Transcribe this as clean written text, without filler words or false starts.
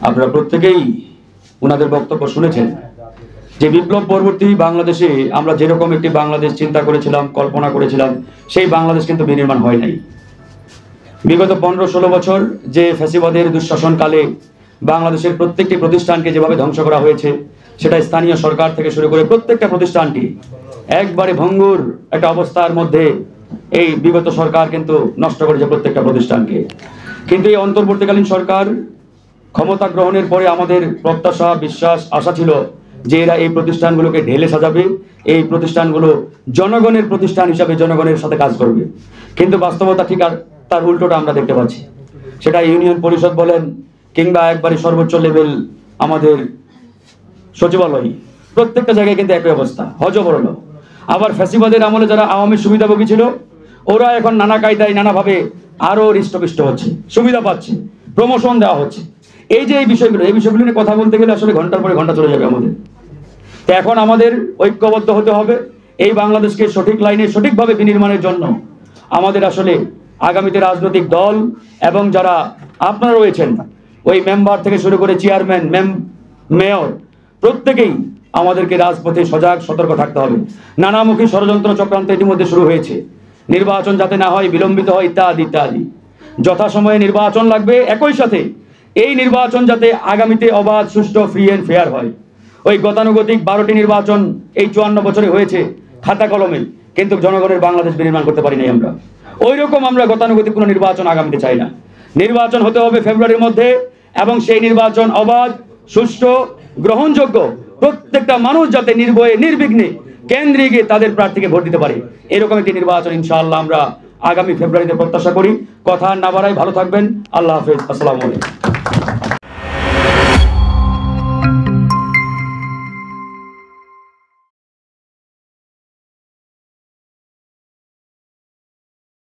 আপনারা প্রত্যেকেই ওনাদের বক্তব্য শুনেছেন যে বিপ্লব পরবর্তী বাংলাদেশে আমরা যেরকম একটি বাংলাদেশ চিন্তা করেছিলাম, কল্পনা করেছিলাম, সেই বাংলাদেশ কিন্তু বিনির্মাণ হয় নাই। বিগত 15-16 বছর যে ফ্যাসিবাদের দুঃশাসনকালে বাংলাদেশের প্রত্যেকটি প্রতিষ্ঠানকে যেভাবে ধ্বংস করা হয়েছে, সেটা স্থানীয় সরকার থেকে শুরু করে প্রত্যেকটা প্রতিষ্ঠানটি একবারে ভঙ্গুর একটা অবস্থার মধ্যে এই বিগত সরকার কিন্তু নষ্ট করেছে প্রত্যেকটা প্রতিষ্ঠানকে। কিন্তু এই অন্তর্বর্তীকালীন সরকার ক্ষমতা গ্রহণের পরে আমাদের প্রত্যাশা, বিশ্বাস, আশা ছিল যে এরা এই প্রতিষ্ঠানগুলোকে ঢেলে সাজাবে, এই প্রতিষ্ঠানগুলো জনগণের প্রতিষ্ঠান হিসাবে জনগণের সাথে কাজ করবে। কিন্তু বাস্তবতা ঠিক আর তার উল্টোটা আমরা দেখতে পাচ্ছি। সেটা ইউনিয়ন পরিষদ বলেন কিংবা একবারে সর্বোচ্চ লেভেল আমাদের সচিবালয়, প্রত্যেকটা জায়গায় কিন্তু একই অবস্থা, হযবরল। আবার ফ্যাসিবাদের আমলে যারা আওয়ামী সুবিধাভোগী ছিল, ওরা এখন নানা কায়দায় নানাভাবে আরো হৃষ্টপুষ্ট হচ্ছে, সুবিধা পাচ্ছে, প্রমোশন দেওয়া হচ্ছে। এই যে এই বিষয়গুলো নিয়ে কথা বলতে গেলে আসলে ঘন্টার পরে ঘন্টা চলে যাবে আমাদের। তো এখন আমাদের ঐক্যবদ্ধ হতে হবে এই বাংলাদেশকে সঠিক লাইনে সঠিকভাবে বিনির্মাণের জন্য। আমাদের আসলে আগামীতে রাজনৈতিক দল এবং যারা আপনারা রয়েছেন, ওই মেম্বার থেকে শুরু করে চেয়ারম্যান, মেয়র, প্রত্যেকেই আমাদেরকে রাজপথে সজাগ সতর্ক থাকতে হবে। নানামুখী ষড়যন্ত্র চক্রান্ত ইতিমধ্যে শুরু হয়েছে, নির্বাচন যাতে না হয়, বিলম্বিত হয়, ইত্যাদি ইত্যাদি। যথাসময়ে নির্বাচন লাগবে, একই সাথে এই নির্বাচন যাতে আগামীতে অবাধ, সুষ্ঠু, ফ্রি অ্যান্ড ফেয়ার হয়। ওই গতানুগতিক 12টি নির্বাচন এই 54 বছরে হয়েছে খাতা কলমে, কিন্তু জনগণের বাংলাদেশ বিনির্মাণ করতে পারি নাই আমরা। ওই রকম আমরা গতানুগতিক কোনো নির্বাচন আগামীতে চাই না। নির্বাচন হতে হবে ফেব্রুয়ারির মধ্যে, এবং সেই নির্বাচন অবাধ, সুষ্ঠু, গ্রহণযোগ্য, প্রত্যেকটা মানুষ যাতে নির্ভয়ে নির্বিঘ্নে কেন্দ্রে গিয়ে তাদের প্রার্থীকে ভোট দিতে পারে, এরকম একটি নির্বাচন ইনশাআল্লাহ আমরা আগামী ফেব্রুয়ারিতে প্রত্যাশা করি। কথা না বাড়াই, ভালো থাকবেন। আল্লাহ হাফেজ। আসসালামু আলাইকুম।